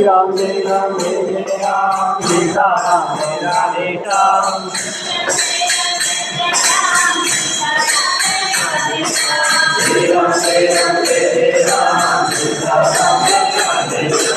Ram Jai Ram Jai Ram Sita Ram Radhe Ram Jai Ram Jai Ram Jai Ram Sita Ram Radhe Ram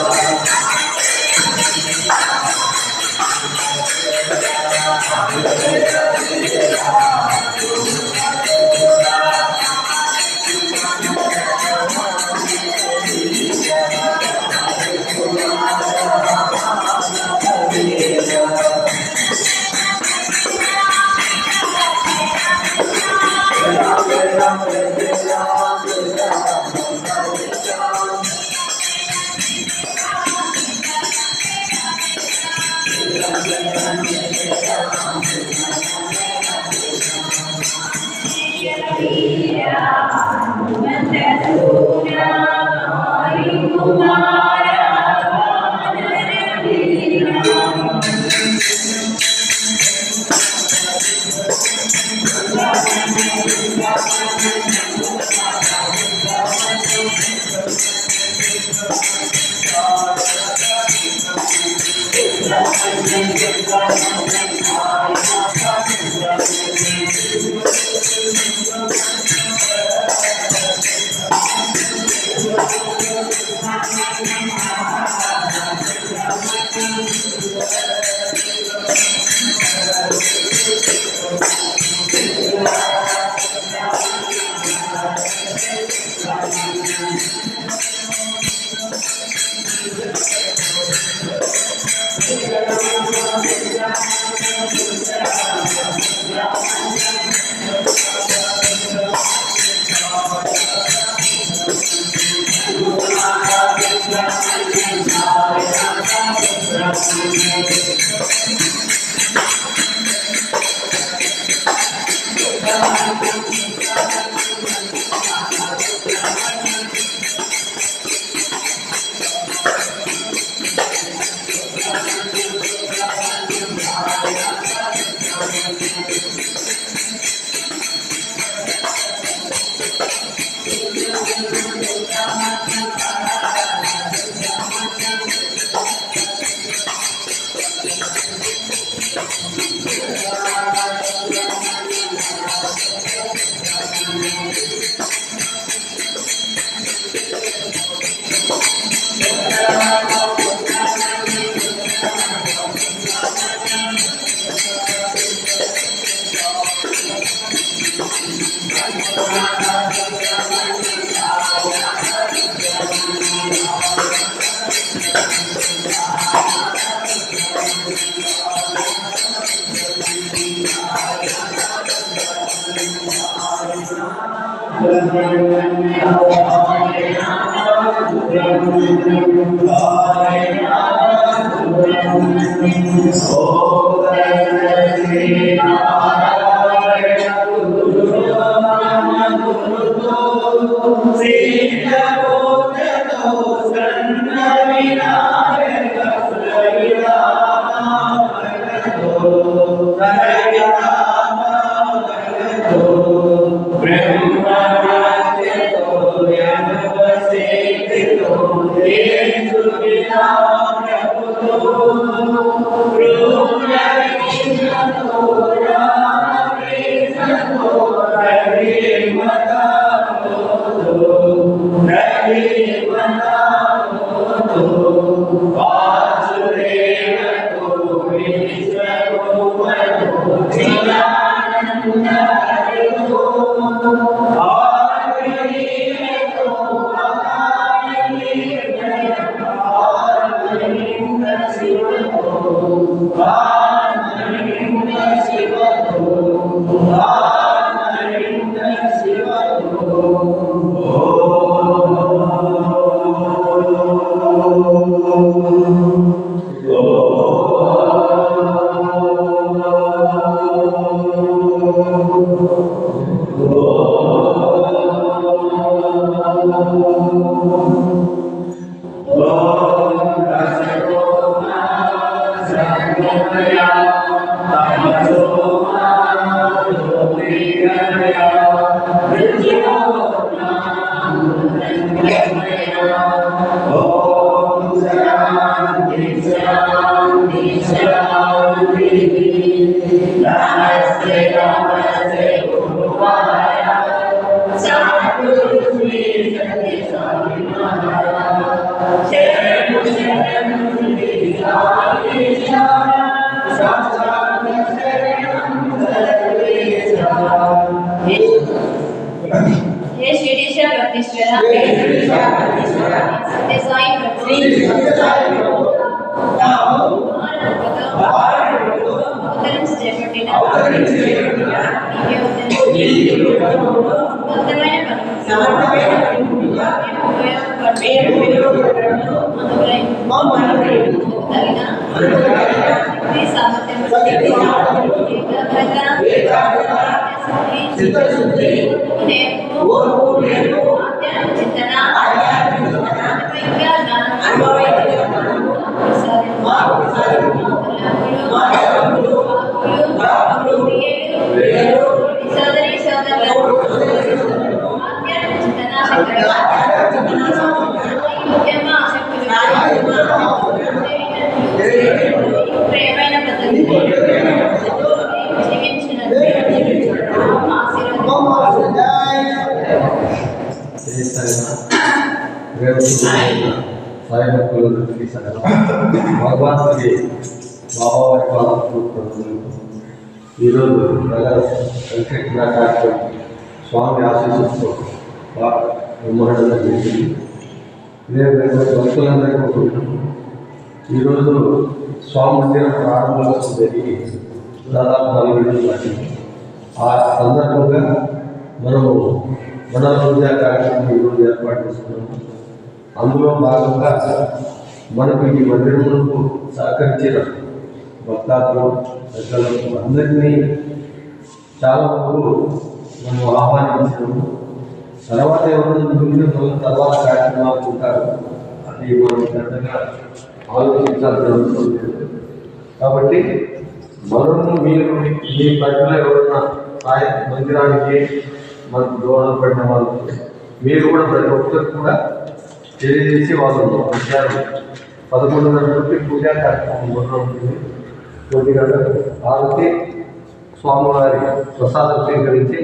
Guru భగవానికి బాబావారి ఈరోజు కార్యక్రమం స్వామి ఆశీస్సుతో బ్రహ్మాండంగా చేసింది. నేను భక్తులందరికీ ఈరోజు స్వామి మందిరం ప్రారంభోత్సవం జరిగి దాదాపు 4 ఏళ్ళు పట్టింది. ఆ సందర్భంగా మనము మన పూజా కార్యక్రమం ఈరోజు ఏర్పాటు చేసుకున్నాము. అందులో భాగంగా మనకు ఈ మందిరములకు సహకరించిన భక్తాదులు పెద్దలకు అందరినీ చాలా వరకు మనం ఆహ్వానించినాము. తర్వాత ఎవరైనా తర్వాత కార్యక్రమాలు ఉంటారు, అది మనం పెద్దగా ఆలోచించాల్సి జరుగుతుంది. కాబట్టి మనము మీరు మీ ప్రజలు ఎవరైనా మందిరానికి మనకు దోహదపడిన వాళ్ళు మీరు కూడా ప్రతి ఒక్కరు కూడా తెలియజేసి వాళ్ళు మధ్యాహ్నం 11:30 పూజా కార్యక్రమం ఉంటుంది. 1 గంటలకు ఆరతి స్వామివారి ప్రసాదం స్వీకరించి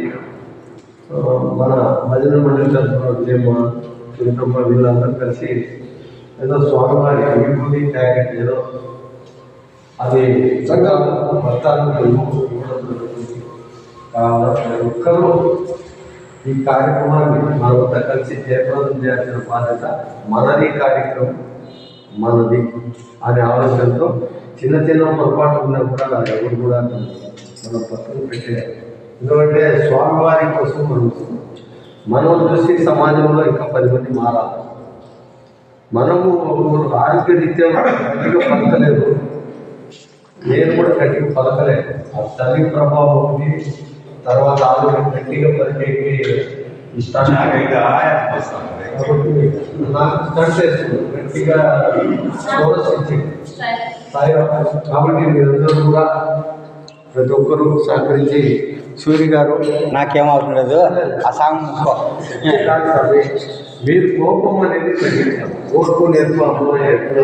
మన భజన మండలి తరఫున కుటుంబ వీళ్ళందరూ కలిసి ఏదో స్వామివారి విభూతి ప్యాకెట్ ఏదో అది భక్తాలను ఇవ్వడం జరుగుతుంది. ఒక్కరూ ఈ కార్యక్రమాన్ని మనతో కలిసి జయప్రదం చేయాల్సిన బాధ్యత మనది. కార్యక్రమం మనది అనే ఆలోచనతో చిన్న చిన్న పొరపాటు ఉన్నా కూడా ఎవరు కూడా మనం పక్కన పెట్టేయాలి. ఎందుకంటే స్వామివారి కోసం మనం చూసి సమాజంలో ఇంకా 10 మంది మారాలి. మనము ఆరోగ్య రీత్యా గట్టిగా పలకలేదు, నేను కూడా గట్టిగా పలకలేదు. ఆ తల్లి ప్రభావం ఒకటి, తర్వాత ఆరోగ్యం గట్టిగా పలికేకి ఇష్టాన్ని నాకు స్టార్ట్ చేస్తుంది గట్టిగా ప్రోత్సహించింది. కాబట్టి మీరందరూ కూడా ప్రతి ఒక్కరూ సహకరించి సూర్య గారు నాకేమవుతుంది లేదు ఆ సాంగ్ మీరు కోపం అనేది తగ్గించారు. ఓర్పు నేర్పు అమ్మ ఎక్కడో